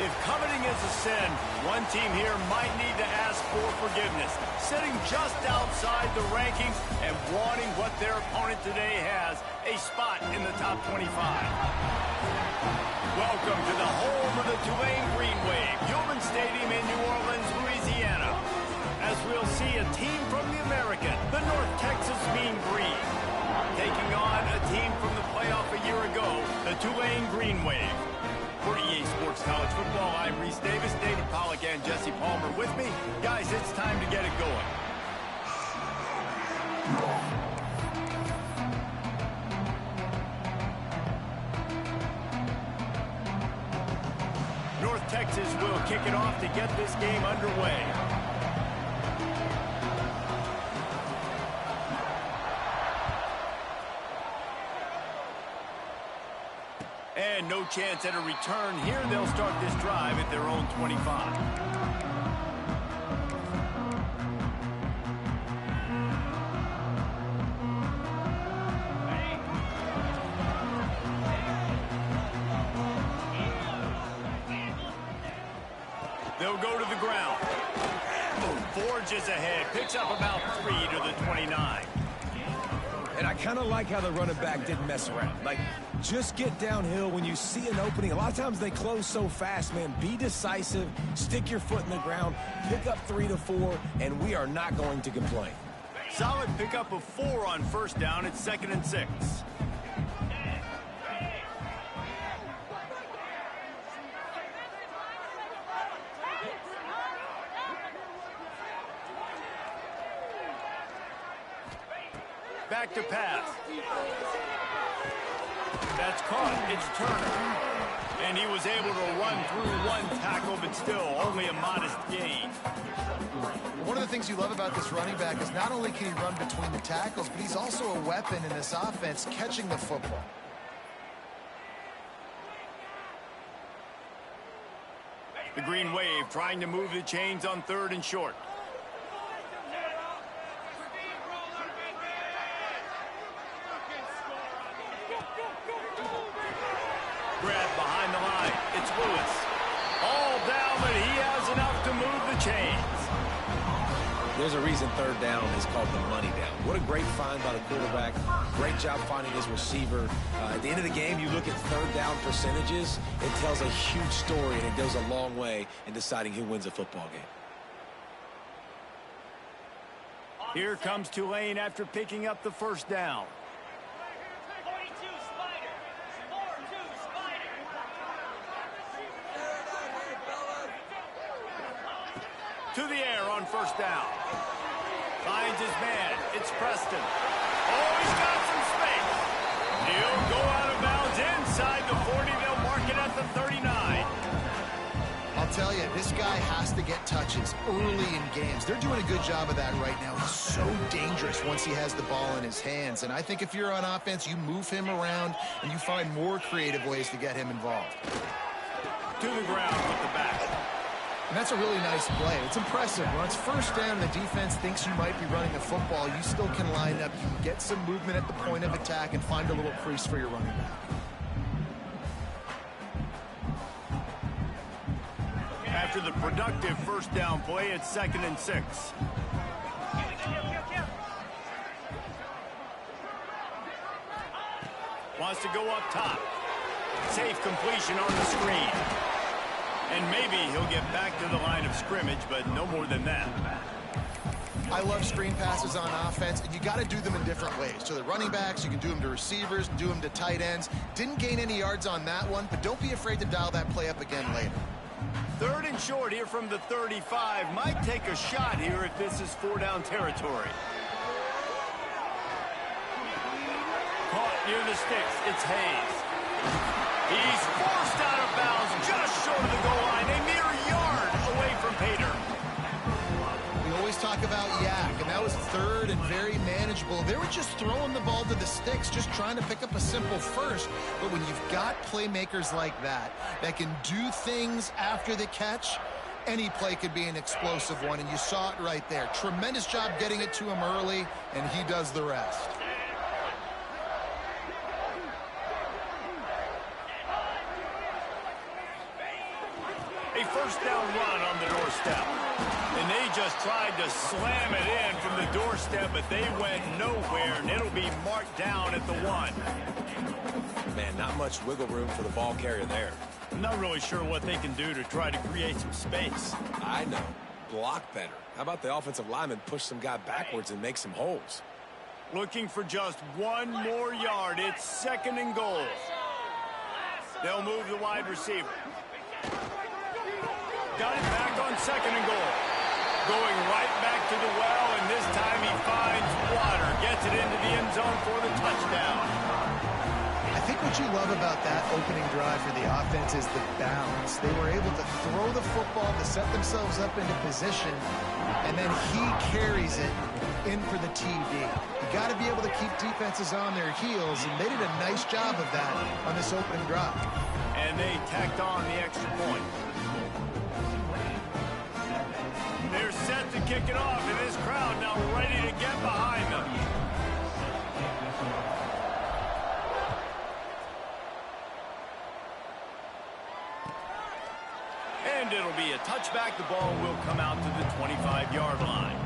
If coveting is a sin, one team here might need to ask for forgiveness, sitting just outside the rankings and wanting what their opponent today has, a spot in the top 25. Welcome to the home of the Tulane Green Wave, Human Stadium in New Orleans, Louisiana. As we'll see a team from the American, the North Texas Mean Green, taking on a team from the playoff a year ago, the Tulane Green Wave. For EA Sports College Football, I'm Reese Davis, David Pollack, and Jesse Palmer with me. Guys, it's time to get it going. North Texas will kick it off to get this game underway. And no chance at a return here. They'll start this drive at their own 25. They'll go to the ground. Forges ahead. Picks up about 3 to the 29. And I kind of like how the running back didn't mess around. Like, just get downhill when you see an opening. A lot of times they close so fast, man. Be decisive, stick your foot in the ground, pick up 3 to 4, and we are not going to complain. Solid pickup of 4 on first down. It's 2nd and 6. Back to pass. That's caught. It's Turner. And he was able to run through one tackle, but still only a modest gain. One of the things you love about this running back is not only can he run between the tackles, but he's also a weapon in this offense catching the football. The Green Wave trying to move the chains on 3rd and short. Grab behind the line. It's Lewis. All down, but he has enough to move the chains. There's a reason 3rd down is called the money down. What a great find by the quarterback. Great job finding his receiver. At the end of the game, you look at 3rd down percentages. It tells a huge story, and it goes a long way in deciding who wins a football game. Here comes Tulane after picking up the 1st down. To the air on 1st down. Finds his man. It's Preston. Oh, he's got some space. He'll go out of bounds inside the 40. They'll mark it at the 39. I'll tell you, this guy has to get touches early in games. They're doing a good job of that right now. He's so dangerous once he has the ball in his hands. And I think if you're on offense, you move him around and you find more creative ways to get him involved. To the ground with the back. And that's a really nice play. It's impressive. When it's 1st down, the defense thinks you might be running the football. You still can line up. You can get some movement at the point of attack and find a little crease for your running back. After the productive 1st down play, it's 2nd and 6. Wants to go up top. Safe completion on the screen. And maybe he'll get back to the line of scrimmage, but no more than that. I love screen passes on offense, and you got to do them in different ways. To the running backs, you can do them to receivers, do them to tight ends. Didn't gain any yards on that one, but don't be afraid to dial that play up again later. 3rd and short here from the 35. Might take a shot here if this is 4-down territory. Caught near the sticks. It's Hayes. He's forced out of bounds just short of the goal line. A mere yard away from Pater. We always talk about yak, and that was 3rd and very manageable. They were just throwing the ball to the sticks, just trying to pick up a simple first. But when you've got playmakers like that can do things after the catch, any play could be an explosive one, and you saw it right there. Tremendous job getting it to him early, and he does the rest. first down run on the doorstep. And they just tried to slam it in from the doorstep, but they went nowhere, and it'll be marked down at the 1. Man, not much wiggle room for the ball carrier there. I'm not really sure what they can do to try to create some space. I know. Block better. How about the offensive lineman push some guy backwards and make some holes? Looking for just 1 more yard. It's 2nd and goal. They'll move the wide receiver. Got it back on 2nd and goal. Going right back to the well, and this time he finds water. Gets it into the end zone for the touchdown. I think what you love about that opening drive for the offense is the balance. They were able to throw the football to set themselves up into position, and then he carries it in for the TD. You got to be able to keep defenses on their heels, and they did a nice job of that on this opening drive. And they tacked on the extra point. They're set to kick it off, and this crowd now ready to get behind them. And it'll be a touchback. The ball will come out to the 25-yard line.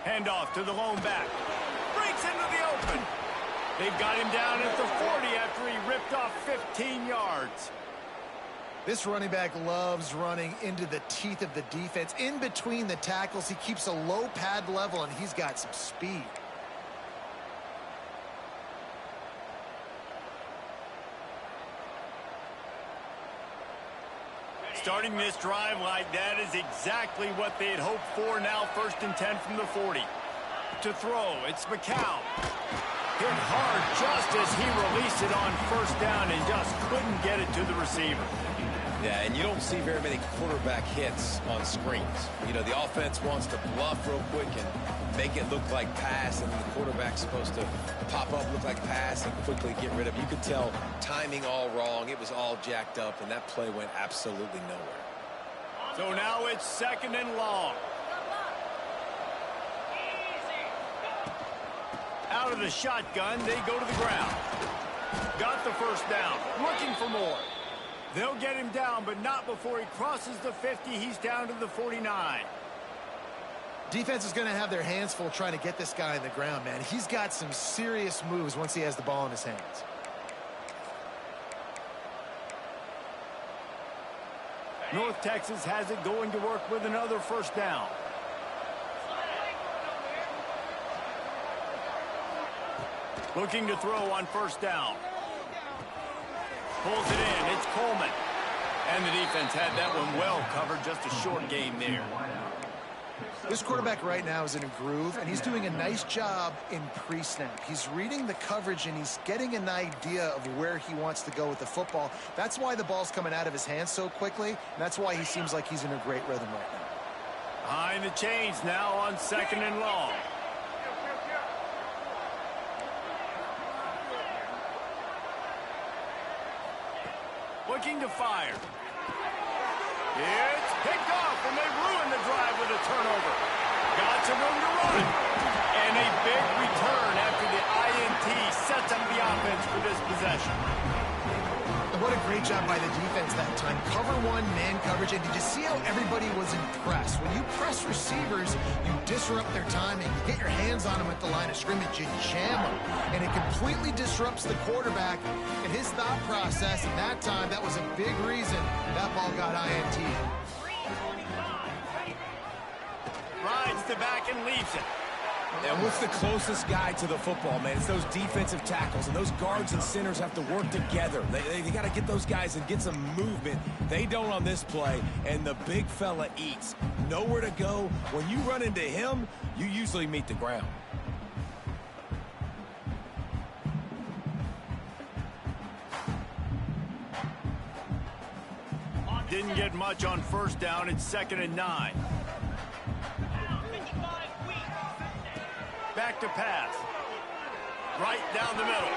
Handoff to the lone back. Breaks into the open. They've got him down at the 40 after he ripped off 15 yards. This running back loves running into the teeth of the defense. In between the tackles, he keeps a low pad level, and he's got some speed. Starting this drive like that is exactly what they had hoped for. Now 1st and 10 from the 40. To throw, it's McCown. Hit hard just as he released it on 1st down and just couldn't get it to the receiver. Yeah, and you don't see very many quarterback hits on screens. You know, the offense wants to bluff real quick and make it look like pass, and the quarterback's supposed to pop up, look like pass, and quickly get rid of it. You could tell timing all wrong. It was all jacked up, and that play went absolutely nowhere. So now it's 2nd and long. Out of the shotgun, they go to the ground. Got the 1st down, looking for more. They'll get him down, but not before he crosses the 50. He's down to the 49. Defense is going to have their hands full trying to get this guy on the ground, man. He's got some serious moves once he has the ball in his hands. North Texas has it going to work with another 1st down. Looking to throw on 1st down. Pulls it in. It's Coleman. And the defense had that one well covered. Just a short gain there. This quarterback right now is in a groove, and he's doing a nice job in pre-snap. He's reading the coverage, and he's getting an idea of where he wants to go with the football. That's why the ball's coming out of his hands so quickly, and that's why he seems like he's in a great rhythm right now. Behind the chains now on 2nd and long. Looking to fire. It's picked off, and they ruin the drive with a turnover. Got some room to run. And a big return after the INT sets up the offense for this possession. And what a great job by the defense that time. Cover one, man coverage. And did you see how everybody was impressed? When you press receivers, you disrupt their timing. You get your hands on them at the line of scrimmage. You jam them. And it completely disrupts the quarterback and his thought process. And that time, that was a big reason that ball got INT. Rides the back and leaves it. And what's the closest guy to the football, man? It's those defensive tackles, and those guards and centers have to work together. They got to get those guys and get some movement. They don't on this play, and the big fella eats. Nowhere to go. When you run into him, you usually meet the ground. Didn't get much on 1st down. It's 2nd and 9. Back back to pass. Right down the middle.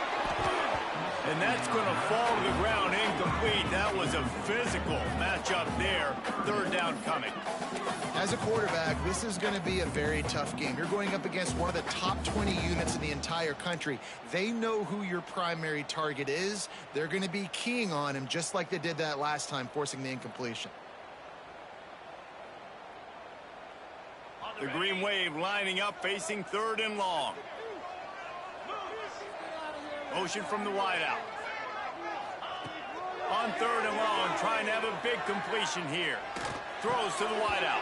And that's going to fall to the ground incomplete. That was a physical matchup there. Third down coming. As a quarterback, this is going to be a very tough game. You're going up against one of the top 20 units in the entire country. They know who your primary target is. They're going to be keying on him just like they did that last time, forcing the incompletion. The Green Wave lining up, facing third and long. Motion from the wideout. On third and long, trying to have a big completion here. Throws to the wideout.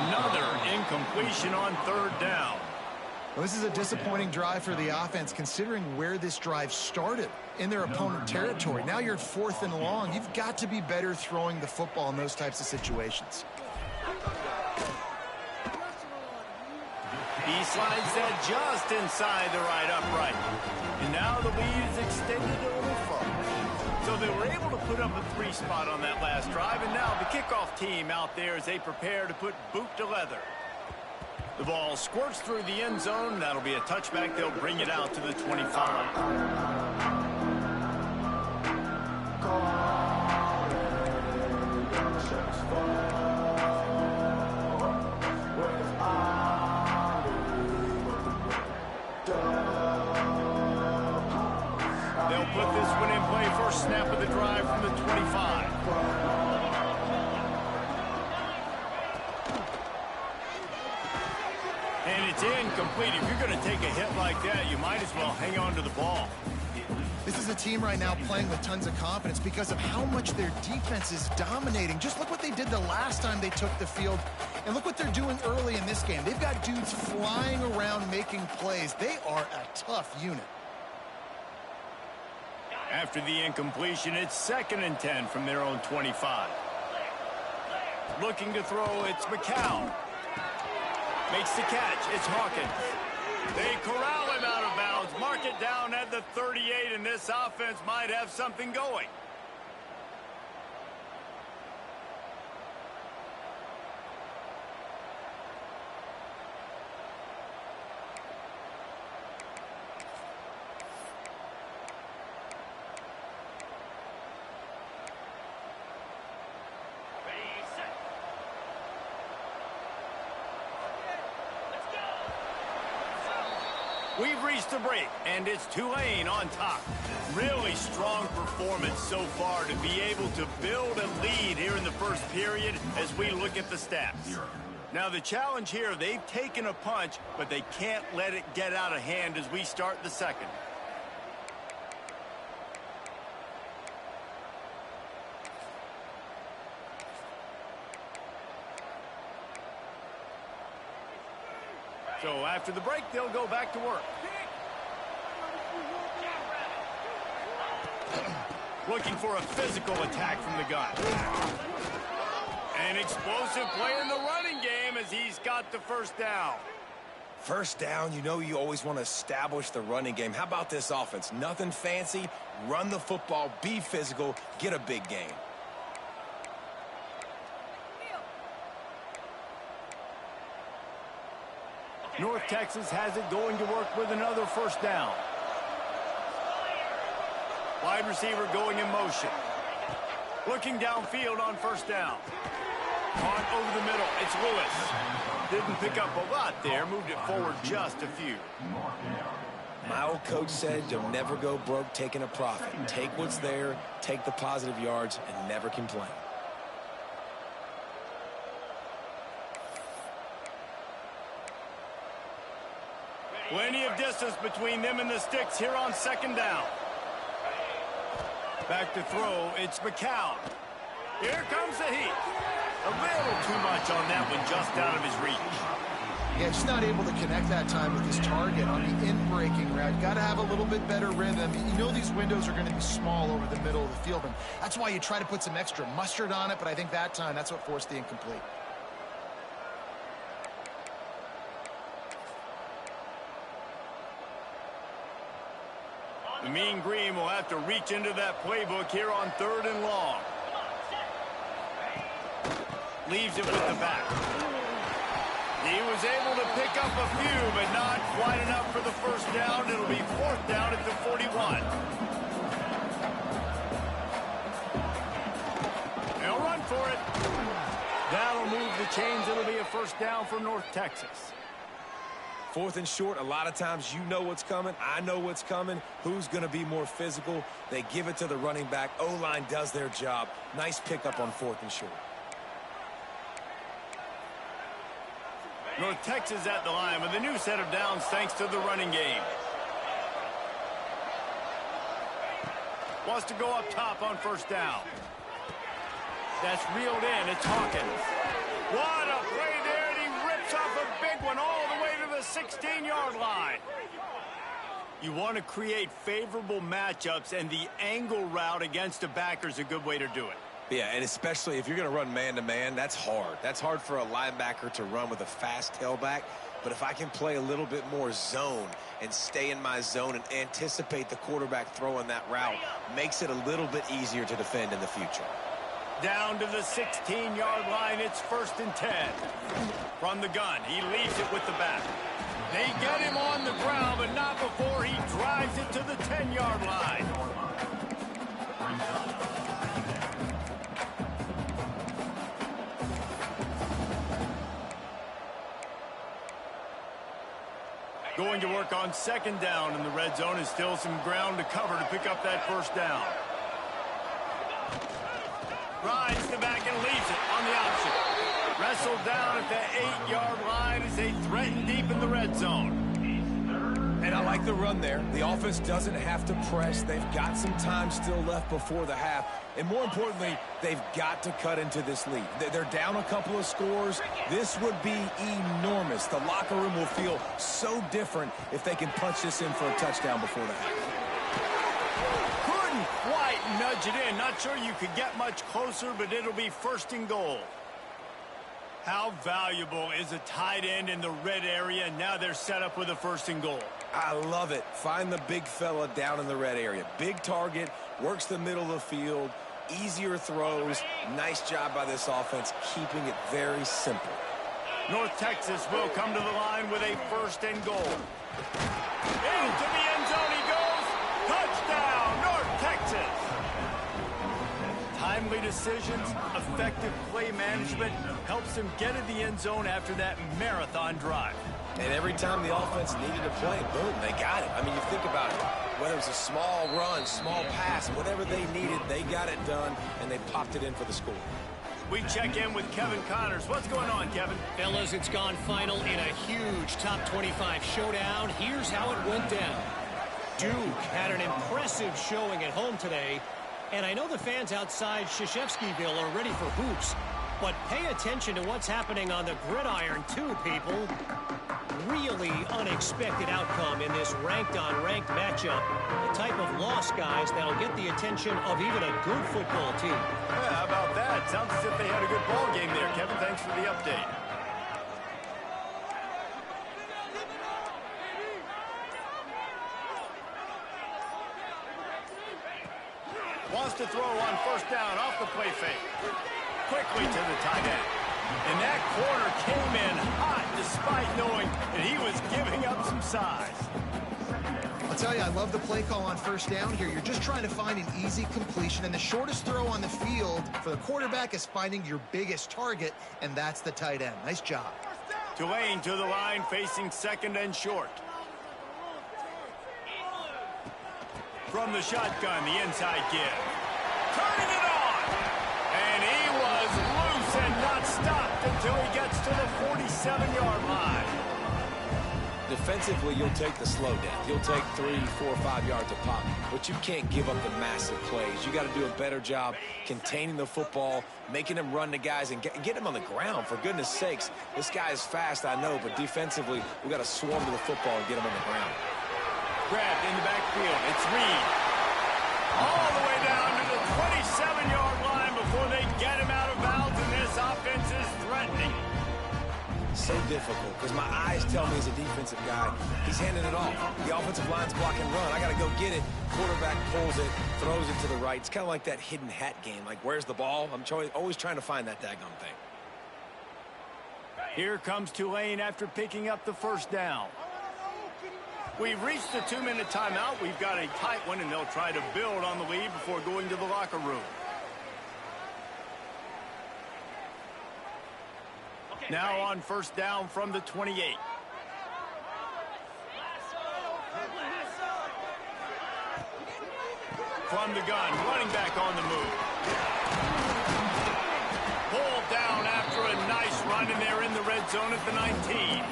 Another incompletion on third down. Well, this is a disappointing drive for the offense, considering where this drive started, in their opponent territory. Now you're at fourth and long. You've got to be better throwing the football in those types of situations. He slides that just inside the right upright. And now the lead is extended a little further. So they were able to put up a 3 spot on that last drive. And now the kickoff team out there as they prepare to put boot to leather. The ball squirts through the end zone. That'll be a touchback. They'll bring it out to the 25. Put this one in play. First snap of the drive from the 25. And it's incomplete. If you're going to take a hit like that, you might as well hang on to the ball. This is a team right now playing with tons of confidence because of how much their defense is dominating. Just look what they did the last time they took the field, and look what they're doing early in this game. They've got dudes flying around making plays. They are a tough unit. After the incompletion, it's 2nd and 10 from their own 25. Looking to throw, it's McCown. Makes the catch, it's Hawkins. They corral him out of bounds, mark it down at the 38, and this offense might have something going. We've reached the break, and it's Tulane on top. Really strong performance so far to be able to build a lead here in the first period as we look at the stats. Now the challenge here, they've taken a punch, but they can't let it get out of hand as we start the second. So after the break, they'll go back to work. Looking for a physical attack from the gun. An explosive play in the running game as he's got the first down. First down, you know you always want to establish the running game. How about this offense? Nothing fancy. Run the football, be physical, get a big gain. North Texas has it going to work with another first down. Wide receiver going in motion. Looking downfield on first down. Caught over the middle. It's Lewis. Didn't pick up a lot there. Moved it forward just a few. My old coach said you'll never go broke taking a profit. Take what's there, take the positive yards, and never complain. Plenty of distance between them and the sticks here on second down. Back to throw, it's McCown. Here comes the heat. A little too much on that one, just out of his reach. Yeah, just not able to connect that time with his target on the in-breaking route. Got to have a little bit better rhythm. You know these windows are going to be small over the middle of the field, and that's why you try to put some extra mustard on it, but I think that time that's what forced the incomplete. The Mean Green will have to reach into that playbook here on third and long. Leaves it with the back. He was able to pick up a few, but not quite enough for the first down. It'll be 4th down at the 41. They'll run for it. That'll move the chains. It'll be a 1st down for North Texas. 4th and short, a lot of times you know what's coming. I know what's coming. Who's going to be more physical? They give it to the running back. O-line does their job. Nice pickup on 4th and short. North Texas at the line with a new set of downs thanks to the running game. Wants to go up top on 1st down. That's reeled in. It's Hawkins. What a play there, and he rips off a big one all the way to the 16-yard line. You want to create favorable matchups, and the angle route against a backer is a good way to do it. Yeah, and especially if you're going to run man-to-man, that's hard. That's hard for a linebacker to run with a fast tailback. But if I can play a little bit more zone and stay in my zone and anticipate the quarterback throwing that route, makes it a little bit easier to defend in the future. Down to the 16-yard line, it's 1st and 10. From the gun, he leaves it with the back. They get him on the ground, but not before he drives it to the 10-yard line. Going to work on 2nd down in the red zone, is still some ground to cover to pick up that 1st down. Rides the back and leaves it on the option. Wrestled down at the 8-yard line as they threaten deep in the red zone. And I like the run there. The offense doesn't have to press. They've got some time still left before the half. And more importantly, they've got to cut into this lead. They're down a couple of scores. This would be enormous. The locker room will feel so different if they can punch this in for a touchdown before the half. Couldn't quite nudge it in. Not sure you could get much closer, but it'll be 1st and goal. How valuable is a tight end in the red area? Now they're set up with a 1st and goal. I love it. Find the big fella down in the red area. Big target, works the middle of the field, easier throws. Nice job by this offense, keeping it very simple. North Texas will come to the line with a 1st and goal. Into the end zone he goes. Touchdown, North Texas. Timely decisions, effective play management helps them get in the end zone after that marathon drive. And every time the offense needed to play, boom, they got it. I mean, you think about it. Whether it was a small run, small pass, whatever they needed, they got it done, and they popped it in for the score. We check in with Kevin Connors. What's going on, Kevin? Fellas, it's gone final in a huge top 25 showdown. Here's how it went down. Duke had an impressive showing at home today, and I know the fans outside Krzyzewskiville are ready for hoops, but pay attention to what's happening on the gridiron too, people. Really unexpected outcome in this ranked-on-ranked matchup. The type of loss, guys, that'll get the attention of even a good football team. Yeah, how about that? Sounds as if they had a good ball game there, Kevin. Thanks for the update. Wants to throw on 1st down off the play fake. Quickly to the tight end. And that corner came in hot despite knowing that he was giving up some size. I'll tell you, I love the play call on 1st down here. You're just trying to find an easy completion, and the shortest throw on the field for the quarterback is finding your biggest target, and that's the tight end. Nice job. Tulane to the line, facing 2nd and short. From the shotgun, the inside give. Turning it on! And he was loose and not stopped until he gets to the 47-yard line. Defensively, you'll take the slow down. You'll take 3, 4, 5 yards a pop, but you can't give up the massive plays. You got to do a better job containing the football, making him run to guys, and get him on the ground. For goodness sakes, this guy is fast, I know, but defensively, we got to swarm to the football and get him on the ground. Grabbed in the backfield. It's Reed. All the way down to the 27-yard line before they get him out of bounds, and this offense is threatening. So difficult because my eyes tell me as a defensive guy, he's handing it off. The offensive line's block and run. I got to go get it. Quarterback pulls it, throws it to the right. It's kind of like that hidden hat game. Like, where's the ball? I'm always trying to find that daggone thing. Here comes Tulane after picking up the first down. We've reached the 2-minute timeout. We've got a tight one, and they'll try to build on the lead before going to the locker room. Now on first down from the 28. From the gun, running back on the move. Pulled down after a nice run, and they're in the red zone at the 19.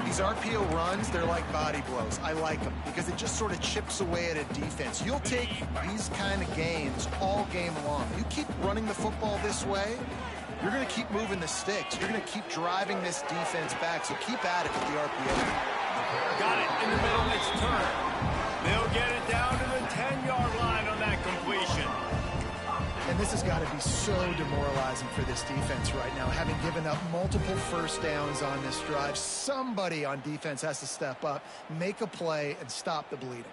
These RPO runs, they're like body blows. I like them because it just sort of chips away at a defense. You'll take these kind of gains all game long. You keep running the football this way, you're going to keep moving the sticks. You're going to keep driving this defense back, so keep at it with the RPO. Got it in the middle, it's turned. They'll get it down to the 10-yard line on that completion. And this has got to be so demoralizing for this defense right now, having given up multiple first downs on this drive. Somebody on defense has to step up, make a play, and stop the bleeding.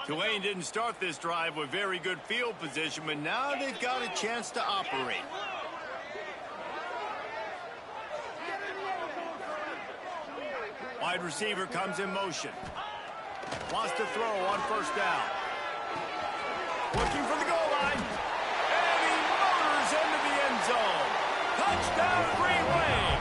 Tulane didn't start this drive with very good field position, but now they've got a chance to operate. Wide receiver comes in motion. Wants to throw on first down. Looking for the goal line. And he motors into the end zone. Touchdown, Green Wave.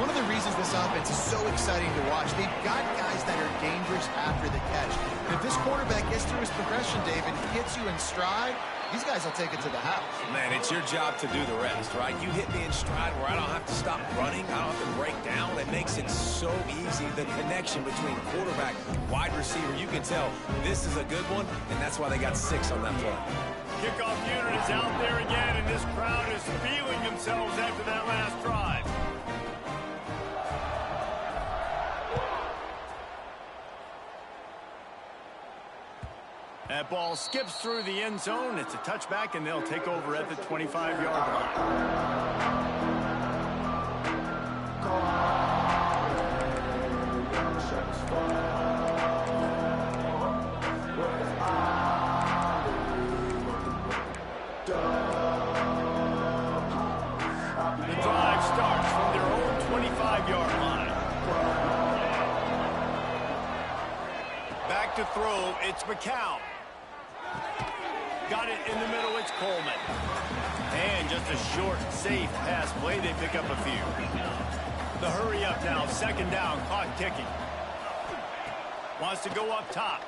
One of the reasons this offense is so exciting to watch, they've got guys that are dangerous after the catch. And if this quarterback gets through his progression, David, gets you in stride, these guys will take it to the house. Man, it's your job to do the rest, right? You hit me in stride where I don't have to stop running. I don't have to break down. It makes it so easy. The connection between quarterback, wide receiver, you can tell this is a good one, and that's why they got 6 on that play. Kickoff unit is out there again, and this crowd is feeling themselves after that last drive. That ball skips through the end zone. It's a touchback, and they'll take over at the 25-yard line. The drive starts from their own 25-yard line. Back to throw, it's McCown. Got it in the middle, it's Coleman. And just a short, safe pass play, they pick up a few. The hurry up now, second down, clock ticking. Wants to go up top.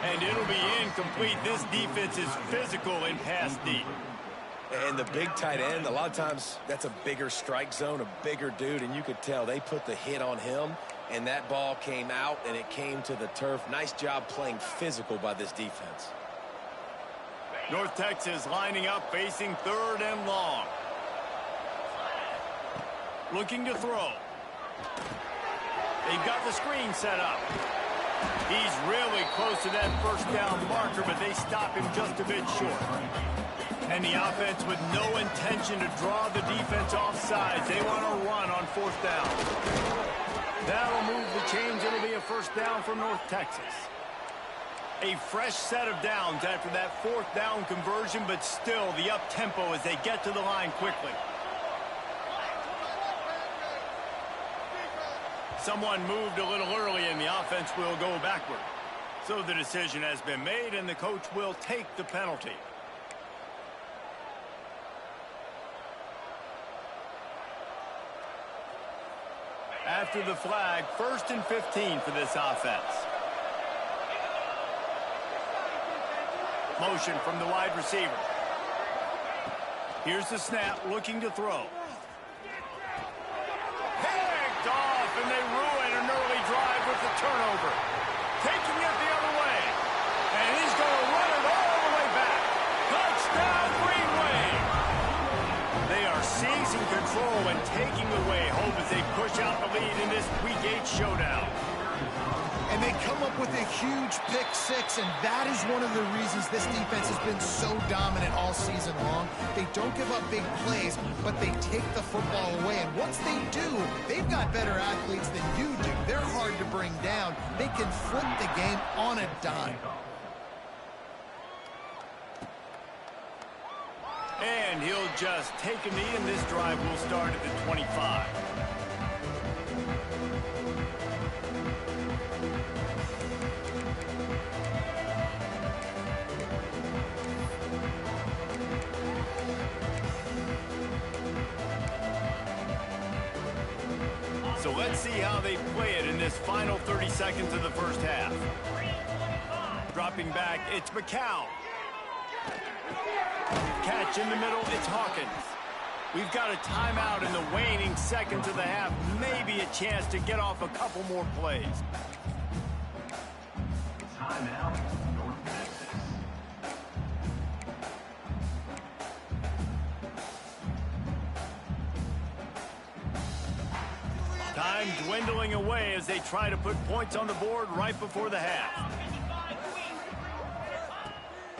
And it'll be incomplete. This defense is physical in pass deep. And the big tight end, a lot of times that's a bigger strike zone, a bigger dude, and you could tell they put the hit on him, and that ball came out, and it came to the turf. Nice job playing physical by this defense. North Texas lining up, facing third and long. Looking to throw. They've got the screen set up. He's really close to that first down marker, but they stop him just a bit short. And the offense with no intention to draw the defense off sides. They want to run on fourth down. That'll move the chains. It'll be a first down for North Texas. A fresh set of downs after that fourth down conversion, but still the up-tempo as they get to the line quickly. Someone moved a little early, and the offense will go backward. So the decision has been made, and the coach will take the penalty. After the flag, 1st and 15 for this offense. Motion from the wide receiver. Here's the snap, looking to throw. Picked off, and they ruin an early drive with the turnover. Taking it the other way. And he's going to run it all the way back. Touchdown, Green Wave. They are seizing control and taking away hope as they push out the lead in this Week 8 showdown. And they come up with a huge pick six, and that is one of the reasons this defense has been so dominant all season long. They don't give up big plays, but they take the football away. And once they do, they've got better athletes than you do. They're hard to bring down. They can flip the game on a dime. And he'll just take a knee, and this drive will start at the 25. So let's see how they play it in this final 30 seconds of the first half. Dropping back, it's McCown. Catch in the middle, it's Hawkins. We've got a timeout in the waning seconds of the half. Maybe a chance to get off a couple more plays. Timeout, North Texas. Time dwindling away as they try to put points on the board right before the half.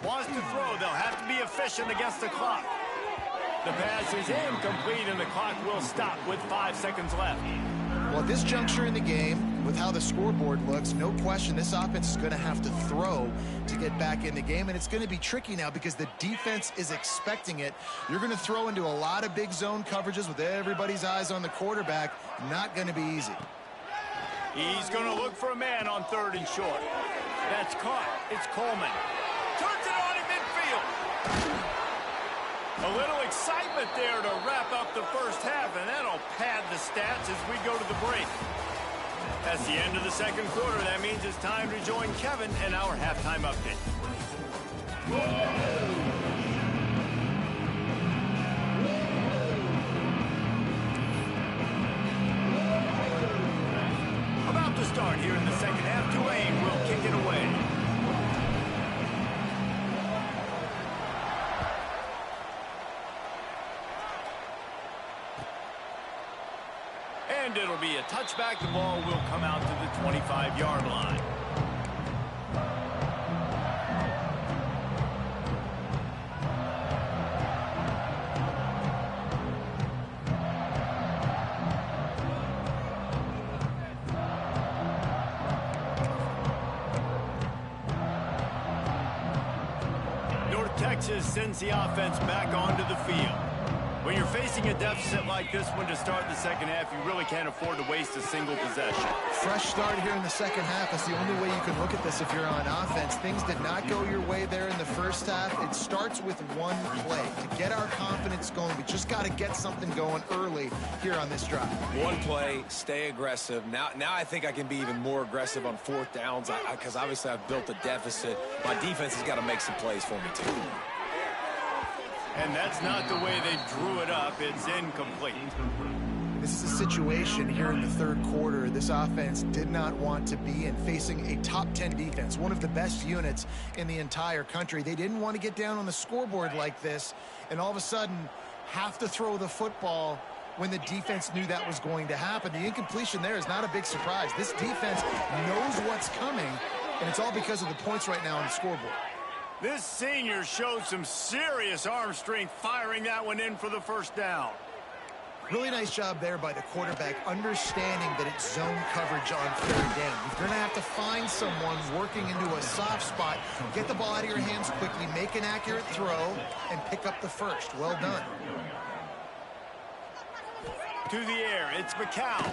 Wants to throw. They'll have to be efficient against the clock. The pass is incomplete, and the clock will stop with 5 seconds left. Well, at this juncture in the game, with how the scoreboard looks, no question this offense is going to have to throw to get back in the game, and it's going to be tricky now because the defense is expecting it. You're going to throw into a lot of big zone coverages with everybody's eyes on the quarterback. Not going to be easy. He's going to look for a man on 3rd and short. That's caught. It's Coleman. Turns it on in midfield. A little excitement there to wrap up the first half, and that'll pad the stats as we go to the break. That's the end of the second quarter. That means it's time to join Kevin and our halftime update. About to start here in the second half. Tulane will kick it away. And it'll be a touchback. The ball will come out to the 25-yard line. North Texas sends the offense back onto the field. When you're facing a deficit like this one to start the second half, you really can't afford to waste a single possession. Fresh start here in the second half. That's the only way you can look at this if you're on offense. Things did not go your way there in the first half. It starts with one play. To get our confidence going, we just got to get something going early here on this drive. One play, stay aggressive. Now I think I can be even more aggressive on 4th downs because obviously I've built a deficit. My defense has got to make some plays for me too. And that's not the way they drew it up. It's incomplete. This is a situation here in the third quarter this offense did not want to be in, facing a top 10 defense, one of the best units in the entire country. They didn't want to get down on the scoreboard like this and all of a sudden have to throw the football when the defense knew that was going to happen. The incompletion there is not a big surprise. This defense knows what's coming, and it's all because of the points right now on the scoreboard. This senior showed some serious arm strength firing that one in for the first down. Really nice job there by the quarterback, understanding that it's zone coverage on 3rd down. You're going to have to find someone working into a soft spot, get the ball out of your hands quickly, make an accurate throw, and pick up the first. Well done. To the air, it's McCown.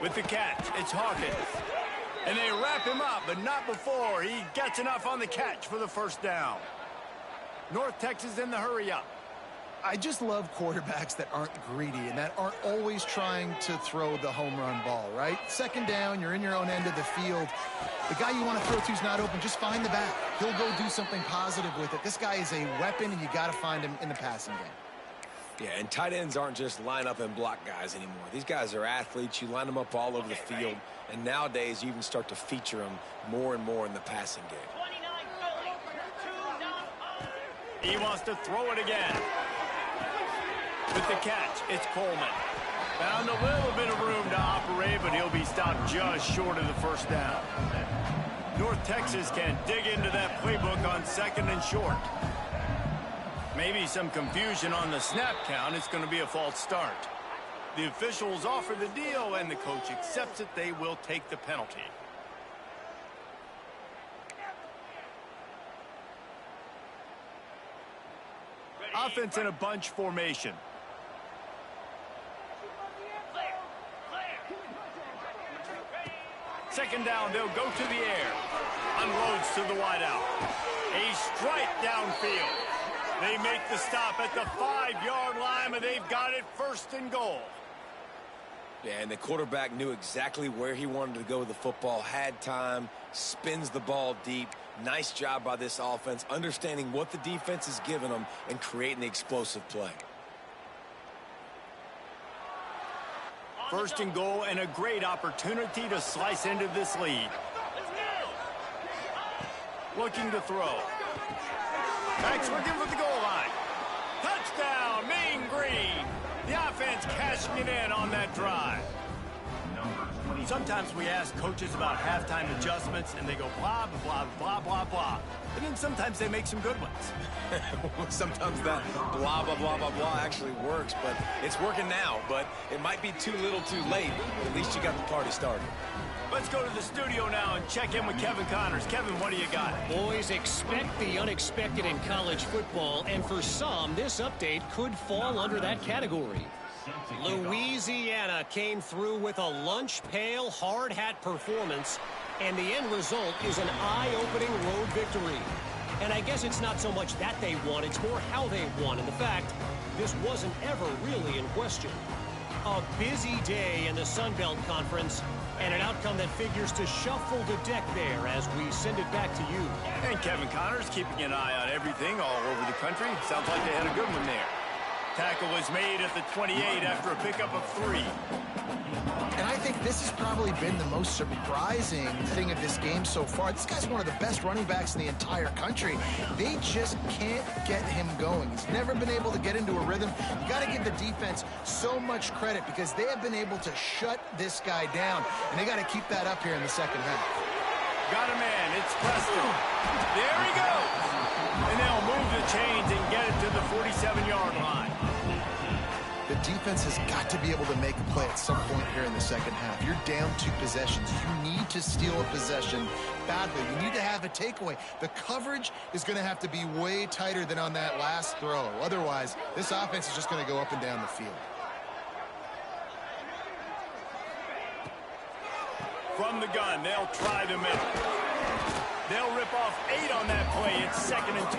With the catch, it's Hawkins. And they wrap him up, but not before he gets enough on the catch for the first down. North Texas in the hurry-up. I just love quarterbacks that aren't greedy and that aren't always trying to throw the home run ball, right? 2nd down, you're in your own end of the field. The guy you want to throw to is not open. Just find the back. He'll go do something positive with it. This guy is a weapon, and you got to find him in the passing game. Yeah, and tight ends aren't just line up and block guys anymore. These guys are athletes. You line them up all over the field. And nowadays, you even start to feature them more and more in the passing game. He wants to throw it again. With the catch, it's Coleman. Found a little bit of room to operate, but he'll be stopped just short of the first down. North Texas can dig into that playbook on 2nd and short. Maybe some confusion on the snap count. It's going to be a false start. The officials offer the deal, and the coach accepts it. They will take the penalty. Offense in a bunch formation. Second down, they'll go to the air. Unloads to the wideout. A strike downfield. They make the stop at the 5-yard line, and they've got it first and goal. Yeah, and the quarterback knew exactly where he wanted to go with the football, had time, spins the ball deep. Nice job by this offense, understanding what the defense is giving them and creating the explosive play. First and goal, and a great opportunity to slice into this lead. Looking to throw. Backs looking for the goal line. Touchdown, Mean Green. The offense cashing it in on that drive. Sometimes we ask coaches about halftime adjustments, and they go blah, blah, blah, blah, blah. And then sometimes they make some good ones. Sometimes that blah, blah, blah, blah, blah actually works, but it's working now. But it might be too little too late, but at least you got the party started. Let's go to the studio now and check in with Kevin Connors. Kevin, what do you got? Boys, expect the unexpected in college football, and for some, this update could fall under that category. Louisiana came through with a lunch pail hard hat performance, and the end result is an eye-opening road victory. And I guess it's not so much that they won, it's more how they won. And the fact, this wasn't ever really in question. A busy day in the Sun Belt Conference, and an outcome that figures to shuffle the deck there as we send it back to you. And Kevin Connors keeping an eye on everything all over the country. Sounds like they had a good one there. Tackle is made at the 28 after a pickup of 3. And I think this has probably been the most surprising thing of this game so far. This guy's one of the best running backs in the entire country. They just can't get him going. He's never been able to get into a rhythm. You got to give the defense so much credit because they have been able to shut this guy down, and they got to keep that up here in the second half. Got a man. It's Preston. There he goes. And they'll move the chains and get it to the 47-yard line. The defense has got to be able to make a play at some point here in the second half. You're down 2 possessions. You need to steal a possession badly. You need to have a takeaway. The coverage is going to have to be way tighter than on that last throw. Otherwise, this offense is just going to go up and down the field. From the gun, they'll try the middle. They'll rip off 8 on that play. It's 2nd and 2.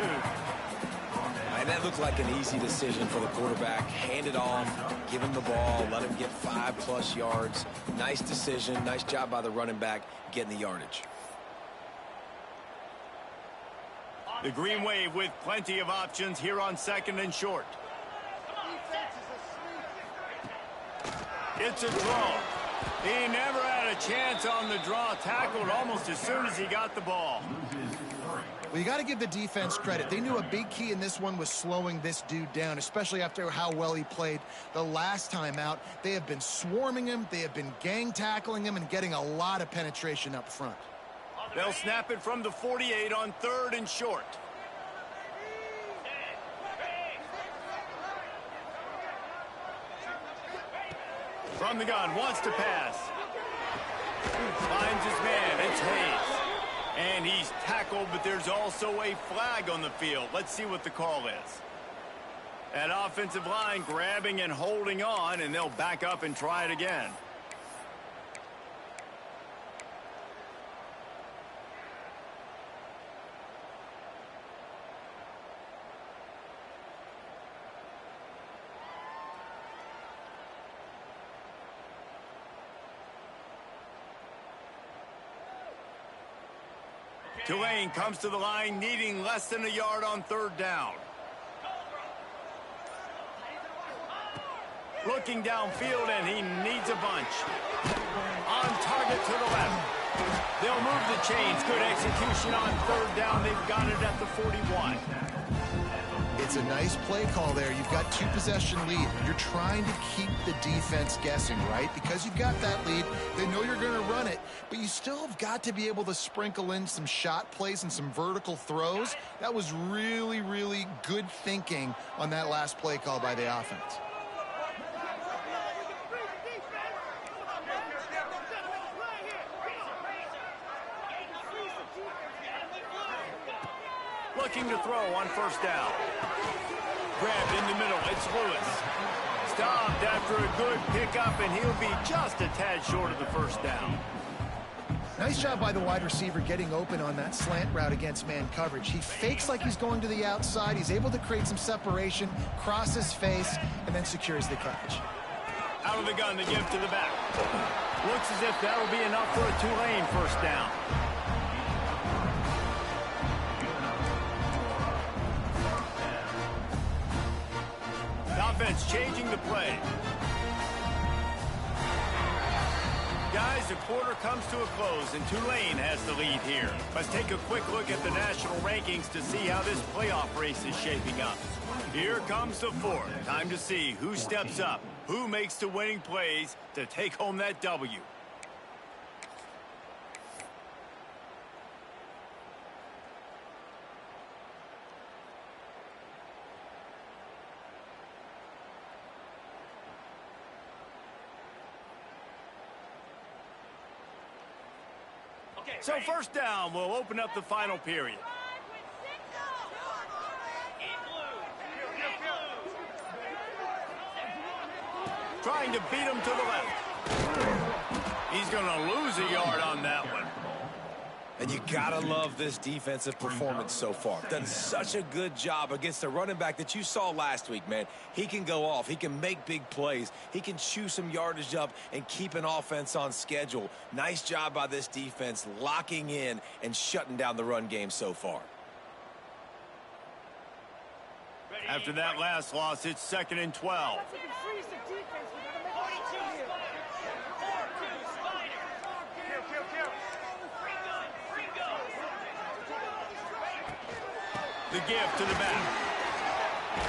And that looked like an easy decision for the quarterback. Hand it off, give him the ball, let him get 5+ yards. Nice decision. Nice job by the running back getting the yardage. The Green Wave with plenty of options here on 2nd and short. It's a draw. He never had a chance on the draw. Tackled almost as soon as he got the ball. Well, you got to give the defense credit. They knew a big key in this one was slowing this dude down, especially after how well he played the last time out. They have been swarming him. They have been gang tackling him and getting a lot of penetration up front. They'll snap it from the 48 on 3rd and short. From the gun, wants to pass. Finds his man. It's Hayes. And he's tackled, but there's also a flag on the field. Let's see what the call is. That offensive line grabbing and holding on, and they'll back up and try it again. Tulane comes to the line needing less than a yard on 3rd down. Looking downfield, and he needs a bunch. On target to the left. They'll move the chains. Good execution on 3rd down. They've got it at the 41. It's a nice play call there. You've got 2-possession lead. You're trying to keep the defense guessing, right? Because you've got that lead, they know you're going to run it, but you still have got to be able to sprinkle in some shot plays and some vertical throws. That was really, really good thinking on that last play call by the offense. Looking to throw on 1st down. Grabbed in the middle. It's Lewis. Stopped after a good pickup, and he'll be just a tad short of the first down. Nice job by the wide receiver getting open on that slant route against man coverage. He fakes like he's going to the outside. He's able to create some separation, cross his face, and then secures the catch. Out of the gun, the give to the back. Looks as if that'll be enough for a Tulane first down. The offense changing the play. Guys, the quarter comes to a close, and Tulane has the lead here. Let's take a quick look at the national rankings to see how this playoff race is shaping up. Here comes the fourth. Time to see who steps up, who makes the winning plays to take home that W. So first down will open up the final period. Trying to beat him to the left. He's going to lose a yard on that one. And you gotta love this defensive performance so far. Done such a good job against the running back that you saw last week, man. He can go off. He can make big plays. He can chew some yardage up and keep an offense on schedule. Nice job by this defense locking in and shutting down the run game so far. After that last loss, it's 2nd and 12. The give to the back.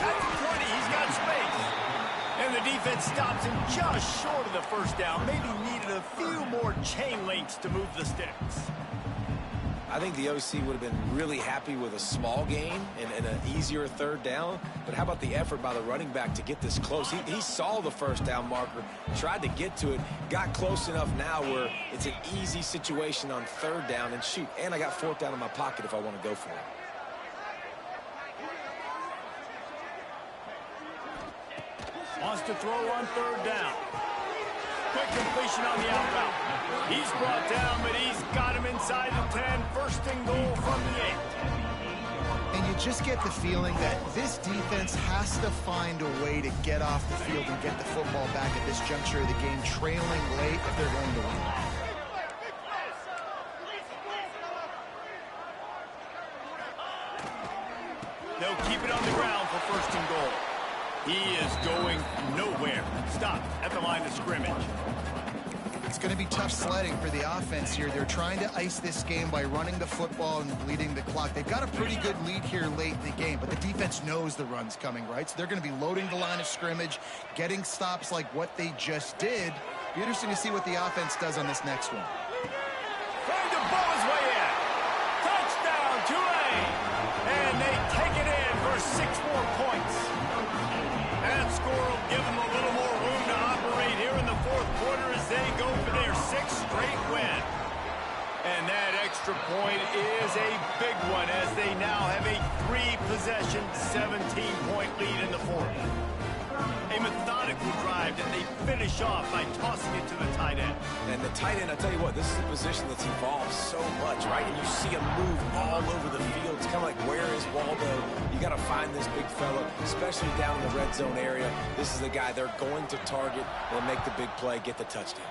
At the 20, he's got space. And the defense stops him just short of the first down. Maybe needed a few more chain links to move the sticks. I think the OC would have been really happy with a small gain and an easier third down. But how about the effort by the running back to get this close? He saw the first down marker, tried to get to it, got close enough now where it's an easy situation on third down. And shoot, and I got fourth down in my pocket if I want to go for it. Wants to throw on third down. Quick completion on the outbound. He's brought down, but he's got him inside the 10. First and goal from the 8. And you just get the feeling that this defense has to find a way to get off the field and get the football back at this juncture of the game, trailing late if they're going to win. They'll keep it on the ground for first and goal. He is going nowhere. Stop at the line of scrimmage. It's going to be tough sledding for the offense here. They're trying to ice this game by running the football and bleeding the clock. They've got a pretty good lead here late in the game, but the defense knows the run's coming, right? So they're going to be loading the line of scrimmage, getting stops like what they just did. Be interesting to see what the offense does on this next one. Trying to bow his way in. Touchdown, Tulane. And they take it in for 6 more points. That score will give them a little more room to operate here in the fourth quarter as they go for their 6th straight win. And that extra point is a big one as they now have a 3-possession, 17-point lead in the fourth. A methodical drive that they finish off by tossing it to the tight end. And the tight end, I tell you what, this is a position that's evolved so much, right? And you see him move all over the field. It's kind of like, where is Waldo? You got to find this big fella, especially down in the red zone area. This is the guy they're going to target and make the big play, get the touchdown.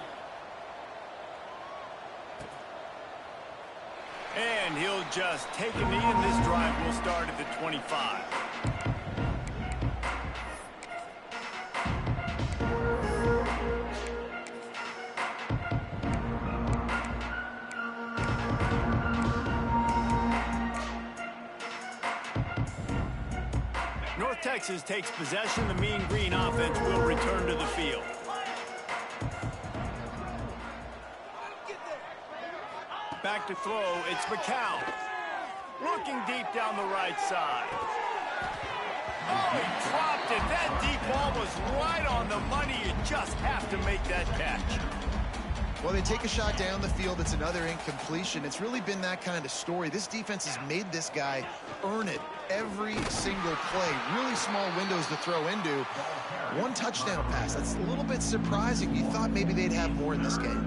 And he'll just take a knee, and this drive will start at the 25. North Texas takes possession. The Mean Green offense will return to the field. Back to throw, it's McCown. Looking deep down the right side. Oh, he dropped it. That deep ball was right on the money. You just have to make that catch. Well, they take a shot down the field. It's another incompletion. It's really been that kind of story. This defense has made this guy earn it every single play. Really small windows to throw into. One touchdown pass. That's a little bit surprising. You thought maybe they'd have more in this game.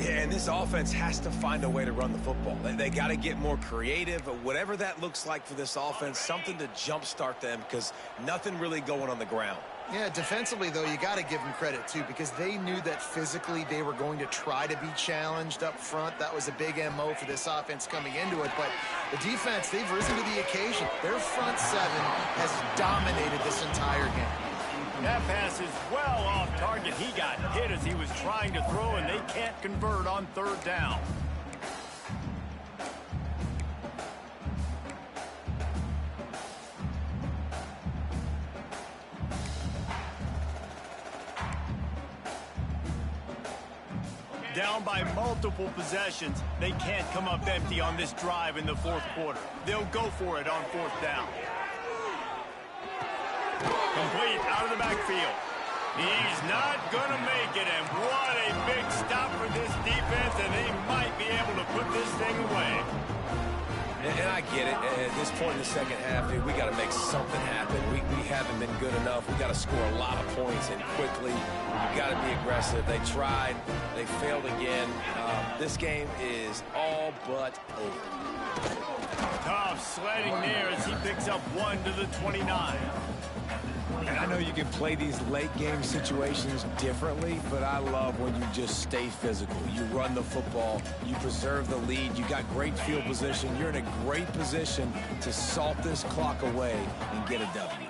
Yeah, and this offense has to find a way to run the football. They got to get more creative, whatever that looks like for this offense, something to jumpstart them because nothing really going on the ground. Yeah, defensively, though, you got to give them credit, too, because they knew that physically they were going to try to be challenged up front. That was a big MO for this offense coming into it. But the defense, they've risen to the occasion. Their front seven has dominated this entire game. That pass is well off target. He got hit as he was trying to throw, and they can't convert on third down. Down by multiple possessions, they can't come up empty on this drive in the fourth quarter. They'll go for it on fourth down. Complete out of the backfield. He's not going to make it, and what a big stop for this defense, and they might be able to put this thing away. And I get it. At this point in the second half, dude, we got to make something happen. We haven't been good enough. We got to score a lot of points and quickly. You got to be aggressive. They tried. They failed again. This game is all but over. Tough sledding there as he picks up 1 to the 29. And I know you can play these late game situations differently, but I love when you just stay physical. You run the football, you preserve the lead, you got great field position, you're in a great position to salt this clock away and get a W.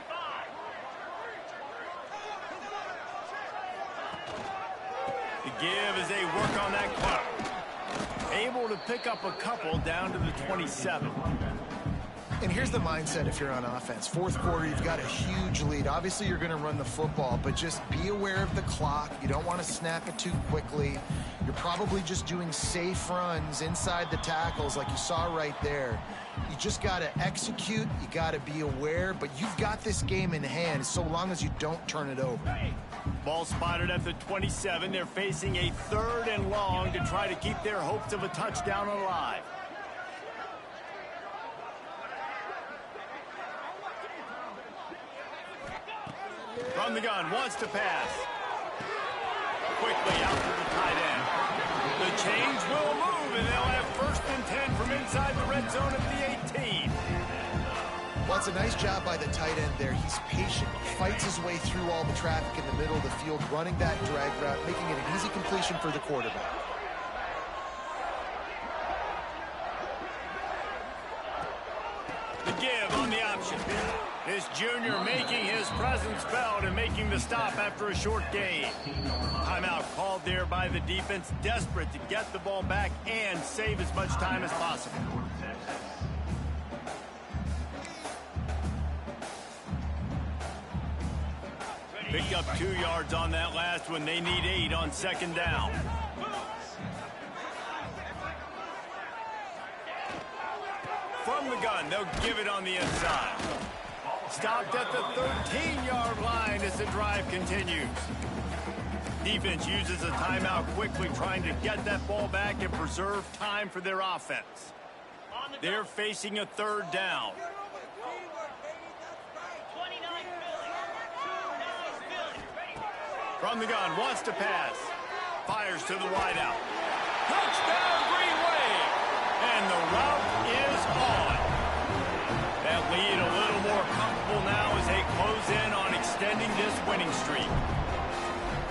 The give as they work on that clock. Able to pick up a couple down to the 27. And here's the mindset if you're on offense. Fourth quarter, you've got a huge lead. Obviously, you're going to run the football, but just be aware of the clock. You don't want to snap it too quickly. You're probably just doing safe runs inside the tackles like you saw right there. You just got to execute. You got to be aware, but you've got this game in hand so long as you don't turn it over. Ball spotted at the 27. They're facing a 3rd and long to try to keep their hopes of a touchdown alive. From the gun, wants to pass. Quickly out to the tight end. The change will move, and they'll have 1st and 10 from inside the red zone at the 18. Well, it's a nice job by the tight end there. He's patient, fights his way through all the traffic in the middle of the field, running that drag route, making it an easy completion for the quarterback. The give on the option. This junior making his presence felt and making the stop after a short gain. Timeout called there by the defense, desperate to get the ball back and save as much time as possible. Picked up 2 yards on that last one. They need 8 on 2nd down. From the gun, they'll give it on the inside. Stopped at the 13-yard line as the drive continues. Defense uses a timeout quickly, trying to get that ball back and preserve time for their offense. They're facing a 3rd down. From the gun, wants to pass. Fires to the wideout. Touchdown, Green Wave! And the route is on. That lead a little more comfortable now as they close in on extending this winning streak.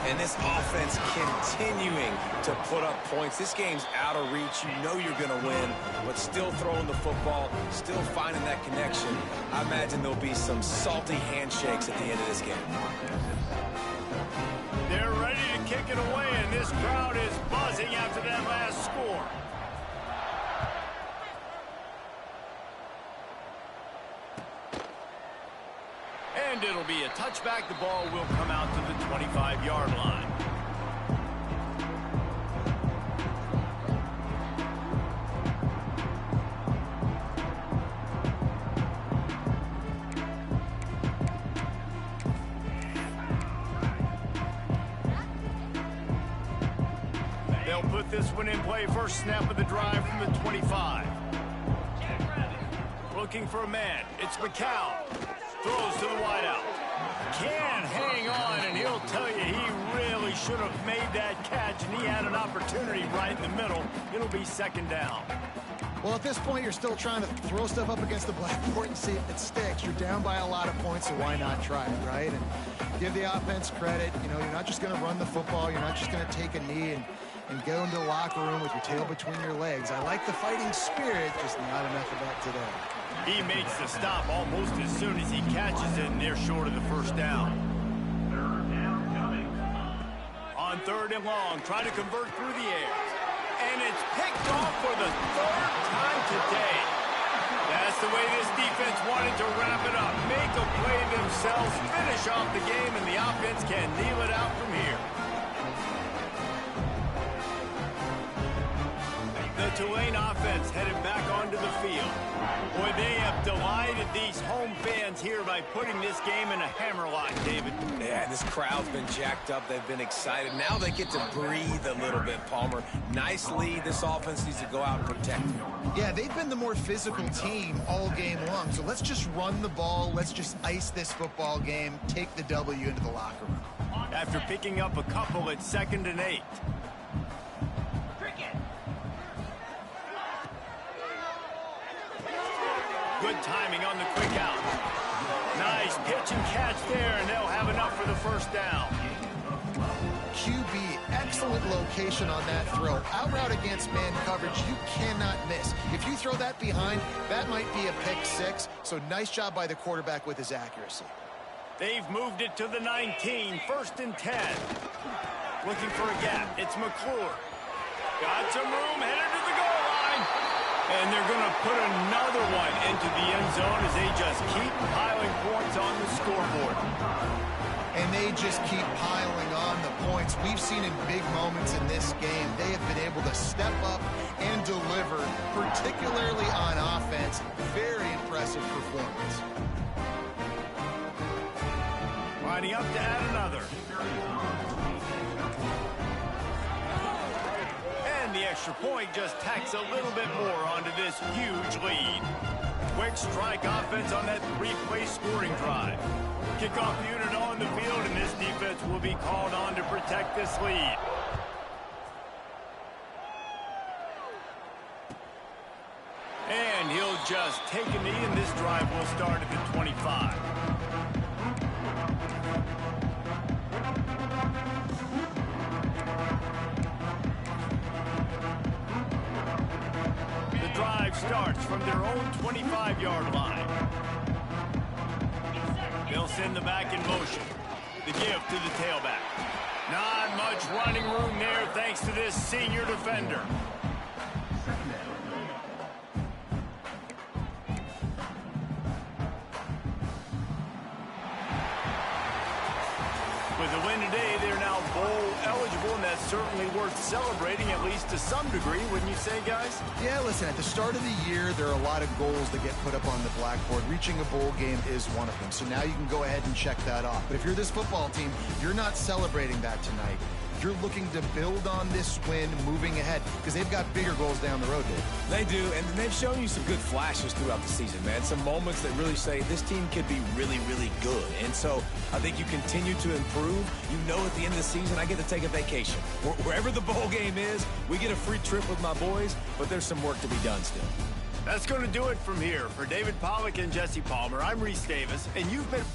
And this offense continuing to put up points. This game's out of reach. You know you're going to win, but still throwing the football, still finding that connection. I imagine there'll be some salty handshakes at the end of this game. They're ready to kick it away, and this crowd is buzzing after that last score. And it'll be a touchback. The ball will come out to the 25-yard line. They'll put this one in play. First snap of the drive from the 25. Looking for a man. It's McCown. Throws to the wideout. Can hang on, and he'll tell you he really should have made that catch, and he had an opportunity right in the middle. It'll be second down. Well, at this point, you're still trying to throw stuff up against the blackboard and see if it sticks. You're down by a lot of points, so why not try it, right? And give the offense credit. You know, you're not just going to run the football. You're not just going to take a knee and go into the locker room with your tail between your legs. I like the fighting spirit, just not enough of that today. He makes the stop almost as soon as he catches it, and they're short of the first down. Third down coming. On third and long, trying to convert through the air. And it's picked off for the third time today. That's the way this defense wanted to wrap it up. Make a play themselves, finish off the game, and the offense can kneel it out from here. The Tulane offense headed back onto the field. Boy, they have delighted these home fans here by putting this game in a hammerlock, David. Yeah, this crowd's been jacked up. They've been excited. Now they get to breathe a little bit, Palmer. Nice lead. This offense needs to go out and protect it. Yeah, they've been the more physical team all game long. So let's just run the ball. Let's just ice this football game. Take the W into the locker room. After picking up a couple at 2nd and 8. Good timing on the quick out. Nice pitch and catch there, and they'll have enough for the first down. QB, excellent location on that throw. Out route against man coverage, you cannot miss. If you throw that behind, that might be a pick six. So nice job by the quarterback with his accuracy. They've moved it to the 19, 1st and 10. Looking for a gap. It's McClure. Got some room, headed to the goal line. And they're going to put another one into the end zone as they just keep piling points on the scoreboard. And they just keep piling on the points. We've seen in big moments in this game, they have been able to step up and deliver, particularly on offense. Very impressive performance. Lining up to add another. And the extra point just tacks a little bit more onto this huge lead. Quick strike offense on that 3-play scoring drive. Kickoff unit on the field, and this defense will be called on to protect this lead. And he'll just take a knee, and this drive will start at the 25. The drive starts from their own 25-yard line. They'll send the back in motion. The give to the tailback. Not much running room there thanks to this senior defender. With the win today, they're now bowl eligible, and that's certainly worth celebrating, at least to some degree, wouldn't you say, guys? Yeah, listen, at the start of the year, there are a lot of goals that get put up on the blackboard. Reaching a bowl game is one of them. So now you can go ahead and check that off. But if you're this football team, you're not celebrating that tonight. You're looking to build on this win moving ahead because they've got bigger goals down the road, Dave. They do, and they've shown you some good flashes throughout the season, man. Some moments that really say this team could be really, really good. And so I think you continue to improve. You know at the end of the season, I get to take a vacation. Wherever the bowl game is, we get a free trip with my boys, but there's some work to be done still. That's going to do it from here. For David Pollack and Jesse Palmer, I'm Reese Davis, and you've been...